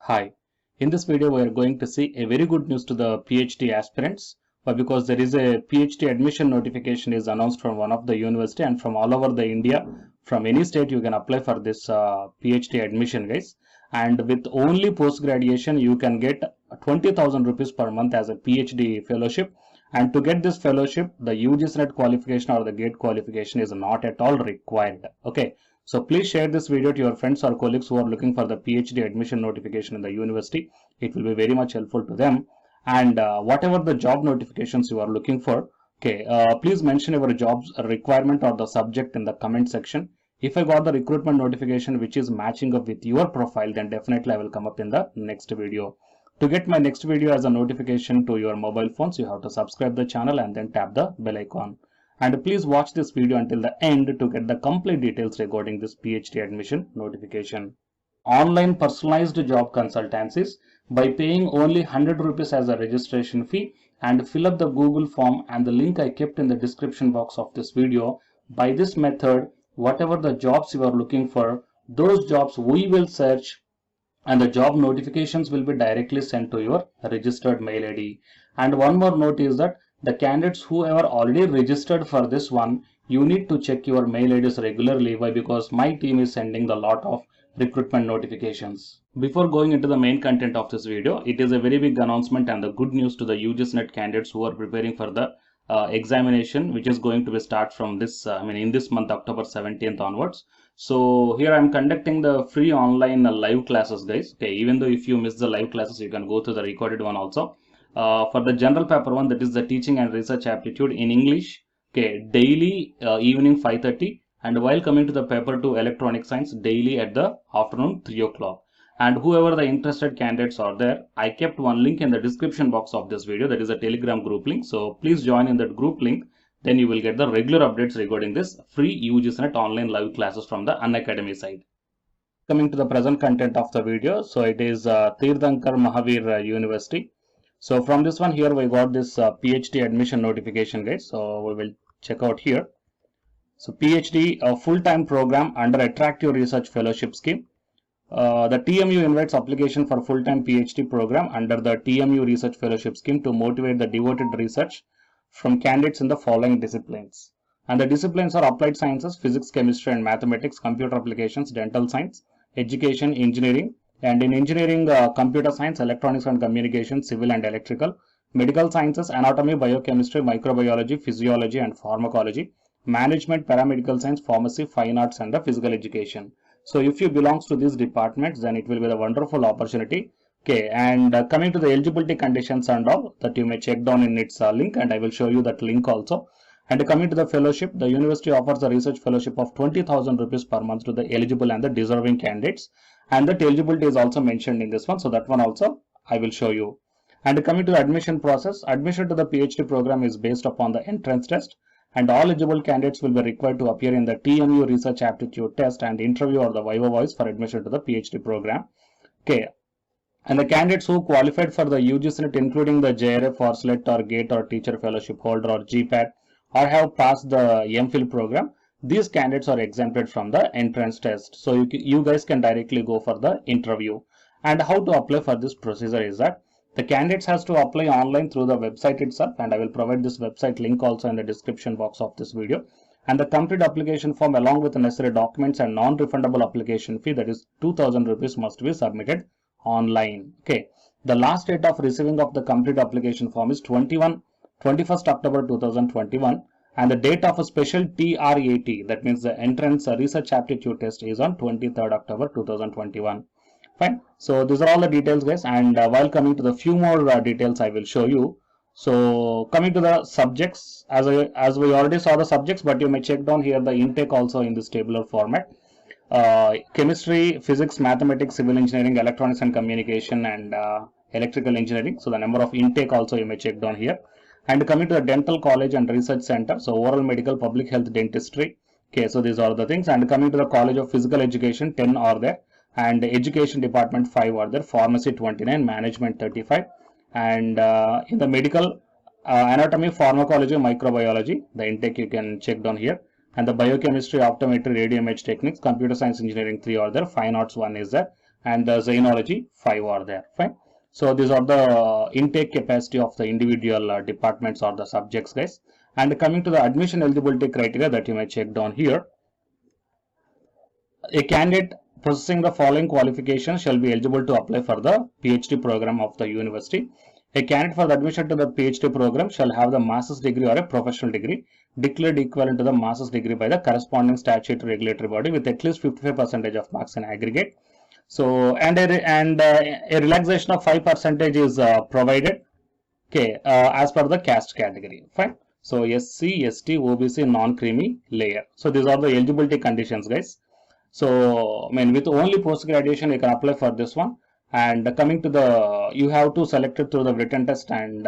Hi, in this video we are going to see a very good news to the PhD aspirants, but because there is a PhD admission notification is announced from one of the university and from all over the India, from any state you can apply for this PhD admission, guys. And with only post graduation you can get 20,000 rupees per month as a PhD fellowship. And to get this fellowship, the UGC NET qualification or the GATE qualification is not at all required. Okay. So please share this video to your friends or colleagues who are looking for the PhD admission notification in the university. It will be very much helpful to them. And whatever the job notifications you are looking for, okay, please mention your job's requirement or the subject in the comment section. If I got the recruitment notification which is matching up with your profile, then definitely I will come up in the next video. To get my next video as a notification to your mobile phones, you have to subscribe the channel and then tap the bell icon. And please watch this video until the end to get the complete details regarding this PhD admission notification. Online personalized job consultancies by paying only 100 rupees as a registration fee and fill up the Google form and the link I kept in the description box of this video. By this method, whatever the jobs you are looking for, those jobs we will search and the job notifications will be directly sent to your registered mail ID. And one more note is that the candidates who are already registered for this one, you need to check your mail IDs regularly. Why? Because my team is sending the lot of recruitment notifications. Before going into the main content of this video, it is a very big announcement and the good news to the UGC NET candidates who are preparing for the examination, which is going to be start from this, in this month, October 17th onwards. So here I'm conducting the free online live classes, guys. Okay, even though if you miss the live classes, you can go to the recorded one also. For the general paper one, that is the teaching and research aptitude in English. Okay, daily evening 5:30, and while coming to the paper 2 electronic science, daily at the afternoon 3 o'clock. And whoever the interested candidates are there, I kept one link in the description box of this video. That is a Telegram group link. So please join in that group link. Then you will get the regular updates regarding this free UGC NET online live classes from the Unacademy side. Coming to the present content of the video, so it is Tirthankar Mahavir University. So from this one here we got this PhD admission notification, guys. So we will check out here. So PhD full-time program under attractive research fellowship scheme. The TMU invites application for full-time PhD program under the TMU research fellowship scheme to motivate the devoted research from candidates in the following disciplines. And the disciplines are applied sciences, physics, chemistry and mathematics, computer applications, dental science, education, engineering, and in engineering, computer science, electronics and communication, civil and electrical, medical sciences, anatomy, biochemistry, microbiology, physiology and pharmacology, management, paramedical science, pharmacy, fine arts and the physical education. So if you belongs to these departments, then it will be a wonderful opportunity. Okay, and coming to the eligibility conditions and all that you may check down in its link, and I will show you that link also. And coming to the fellowship, the university offers a research fellowship of 20,000 rupees per month to the eligible and the deserving candidates. And that eligibility is also mentioned in this one. So that one also I will show you. And coming to the admission process, admission to the PhD program is based upon the entrance test. And all eligible candidates will be required to appear in the TMU research aptitude test and interview or the Viva Voice for admission to the PhD program. Okay. And the candidates who qualified for the UGC NET, including the JRF or SLET or GATE or teacher fellowship holder or GPAT, or have passed the MPhil program, these candidates are exempted from the entrance test. So you guys can directly go for the interview. And how to apply for this procedure is that the candidates has to apply online through the website itself, and I will provide this website link also in the description box of this video. And the complete application form along with the necessary documents and non-refundable application fee, that is 2,000 rupees, must be submitted online. Okay, the last date of receiving of the complete application form is 21st October 2021, and the date of a special TRAT, that means the entrance research aptitude test, is on 23rd October 2021. Fine. So these are all the details, guys, and while coming to the few more details I will show you. So coming to the subjects, as we already saw the subjects, but you may check down here the intake also in this tabular format. Chemistry, physics, mathematics, civil engineering, electronics and communication, and electrical engineering. So the number of intake also you may check down here. And coming to the dental college and research center, so oral medical, public health, dentistry. Okay, so these are the things. And coming to the college of physical education, 10 are there, and education department 5 are there, pharmacy 29, management 35, and in the medical, anatomy, pharmacology, microbiology, the intake you can check down here. And the biochemistry, optometry, radio image techniques, computer science engineering 3 are there, fine arts 1 is there, and the Xenology 5 are there. Fine. So these are the intake capacity of the individual departments or the subjects, guys. And coming to the admission eligibility criteria that you may check down here, a candidate possessing the following qualifications shall be eligible to apply for the PhD program of the university. A candidate for the admission to the PhD program shall have the master's degree or a professional degree declared equivalent to the master's degree by the corresponding statutory regulatory body with at least 55% of marks in aggregate. So, and a relaxation of 5% is provided, okay, as per the caste category. Fine. So, SC, ST, OBC, non-creamy layer. So, these are the eligibility conditions, guys. So, I mean, with only post graduation, you can apply for this one. And coming to the, you have to select it through the written test and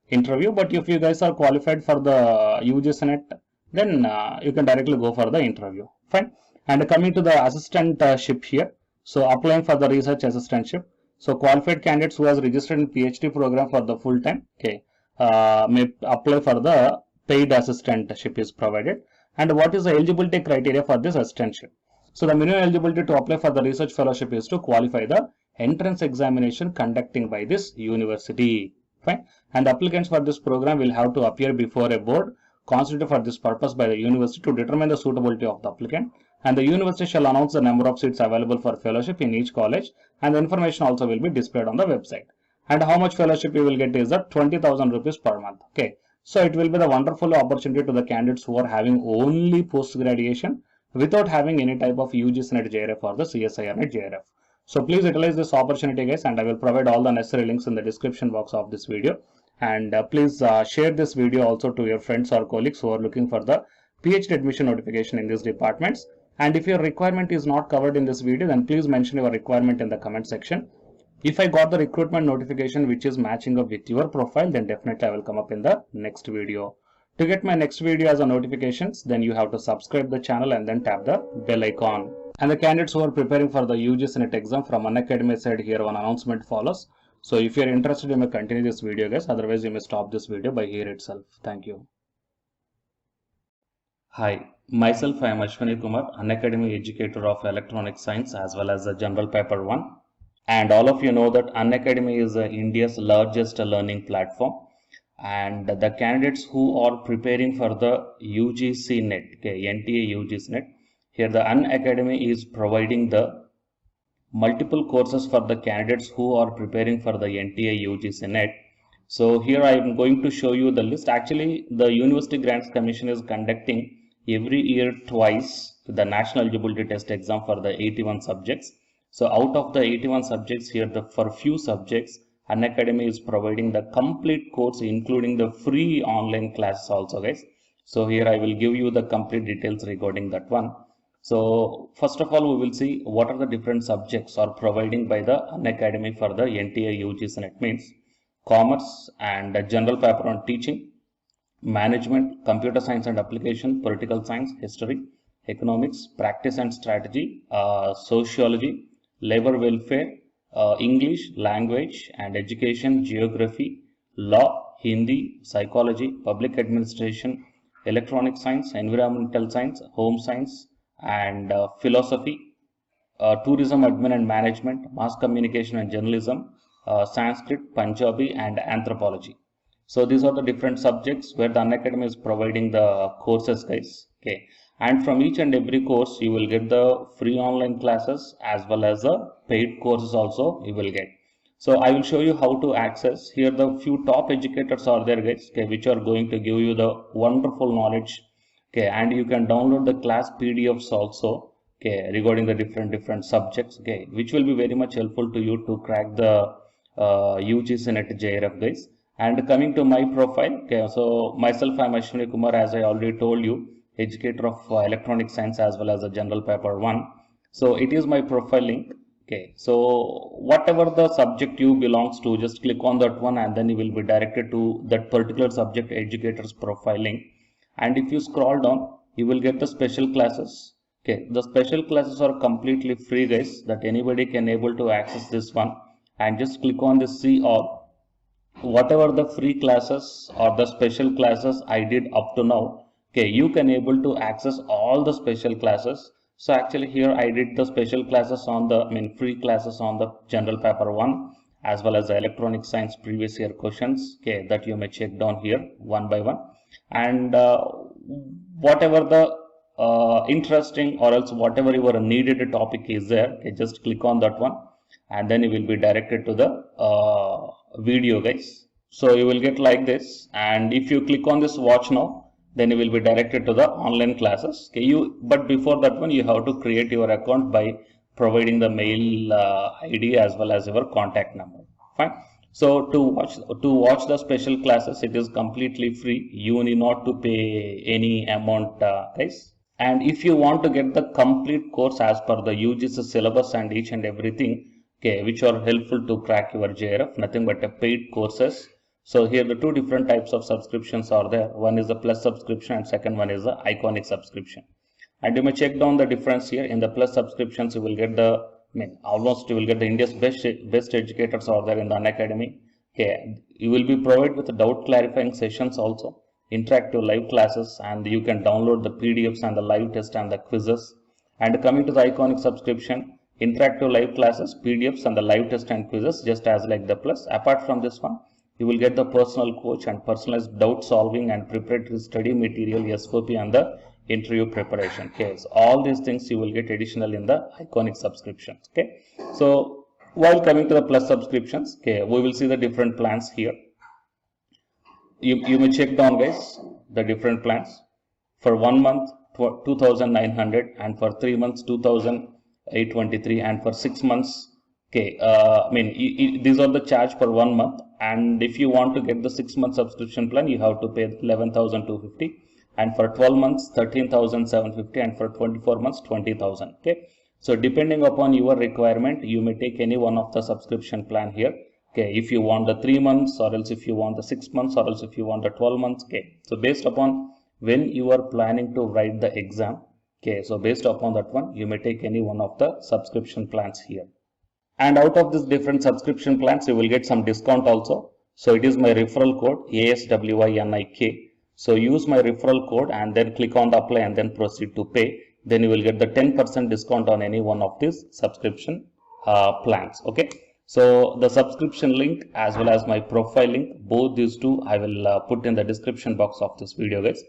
interview. But if you guys are qualified for the UG Senate, then you can directly go for the interview. Fine. And coming to the assistantship here. So, applying for the research assistantship. So, qualified candidates who has registered in PhD program for the full time, okay, may apply for the paid assistantship is provided. And what is the eligibility criteria for this assistantship? So the minimum eligibility to apply for the research fellowship is to qualify the entrance examination conducting by this university. Fine. And applicants for this program will have to appear before a board constituted for this purpose by the university to determine the suitability of the applicant. And the university shall announce the number of seats available for fellowship in each college, and the information also will be displayed on the website. And how much fellowship you will get is that 20,000 rupees per month. Okay. So it will be the wonderful opportunity to the candidates who are having only post graduation without having any type of UGC NET JRF or the CSIR NET JRF. So please utilize this opportunity, guys, and I will provide all the necessary links in the description box of this video. And please share this video also to your friends or colleagues who are looking for the PhD admission notification in these departments. And if your requirement is not covered in this video, then please mention your requirement in the comment section. If I got the recruitment notification which is matching up with your profile, then definitely I will come up in the next video. To get my next video as a notifications, then you have to subscribe the channel and then tap the bell icon. And the candidates who are preparing for the UGC NET exam from Unacademy side, here one announcement follows. So if you are interested, you may continue this video, guys. Otherwise, you may stop this video by here itself. Thank you. Hi, myself I am Ashwani Kumar, Unacademy educator of electronic science as well as the general paper 1. And all of you know that Unacademy is India's largest learning platform. And the candidates who are preparing for the UGC NET, okay, NTA UGC NET, here the Unacademy is providing the multiple courses for the candidates who are preparing for the NTA UGC NET. So here I am going to show you the list. Actually, the University Grants Commission is conducting every year twice the National Eligibility Test exam for the 81 subjects. So out of the 81 subjects here, for few subjects, Unacademy is providing the complete course including the free online classes also, guys. So here I will give you the complete details regarding that one. So first of all, we will see what are the different subjects are providing by the Unacademy for the NTA UGC NET, means commerce and general paper on teaching, management, computer science and application, political science, history, economics, practice and strategy, sociology, labor welfare, English, language and education, geography, law, Hindi, psychology, public administration, electronic science, environmental science, home science and philosophy, tourism, admin and management, mass communication and journalism, Sanskrit, Punjabi and anthropology. So these are the different subjects where the Unacademy is providing the courses, guys. Okay. And from each and every course, you will get the free online classes as well as the paid courses also you will get. So I will show you how to access. Here the few top educators are there, guys, okay, which are going to give you the wonderful knowledge. Okay, and you can download the class PDFs also, okay, regarding the different subjects, okay, which will be very much helpful to you to crack the UGC NET JRF, guys. And coming to my profile, okay, so myself I am Ashwani Kumar, as I already told you, educator of electronic science as well as a general paper 1. So it is my profile link. Okay, so whatever the subject you belongs to, just click on that one and then you will be directed to that particular subject educator's profile link. And if you scroll down, you will get the special classes. Okay, the special classes are completely free, guys, that anybody can able to access this one. And just click on the see all. Whatever the free classes or the special classes I did up to now, okay, you can able to access all the special classes So actually here I did the special classes on the, free classes on the general paper 1 as well as the electronic science previous year questions, okay, that you may check down here one by one. And whatever the interesting or else whatever your needed topic is there, okay, just click on that one and then you will be directed to the video, guys. So you will get like this, and if you click on this watch now, then you will be directed to the online classes. Okay, but before that one, you have to create your account by providing the mail ID as well as your contact number. Fine. So to watch the special classes, it is completely free. You need not to pay any amount, guys. And if you want to get the complete course as per the UGC syllabus and each and everything, okay, which are helpful to crack your JRF, nothing but a paid courses. So here the two different types of subscriptions are there. One is the plus subscription and second one is the iconic subscription. And you may check down the difference here. In the plus subscriptions, you will get the, almost you will get the India's best educators are there in the Unacademy. Okay, you will be provided with doubt clarifying sessions also, interactive live classes, and you can download the PDFs and the live test and the quizzes. And coming to the iconic subscription, interactive live classes, PDFs and the live test and quizzes, just as like the plus. Apart from this one, you will get the personal coach and personalized doubt solving and preparatory study material, SOP, and the interview preparation. Okay, so all these things you will get additional in the iconic subscriptions. Okay, so while coming to the plus subscriptions, okay, we will see the different plans here. You may check down, guys, the different plans. For 1 month 2,900, and for 3 months 2,823, and for 6 months, okay, these are the charge for 1 month. And if you want to get the 6-month subscription plan, you have to pay 11,250, and for 12 months 13,750, and for 24 months 20,000. Okay, so depending upon your requirement, you may take any one of the subscription plan here. Okay, if you want the 3 months, or else if you want the 6 months, or else if you want the 12 months. Okay, so based upon when you are planning to write the exam, okay, so based upon that one, you may take any one of the subscription plans here. And out of this different subscription plans, you will get some discount also. So it is my referral code ASWINIK. So use my referral code and then click on the apply and then proceed to pay. Then you will get the 10% discount on any one of these subscription plans. Okay. So the subscription link as well as my profile link, both these two I will put in the description box of this video, guys.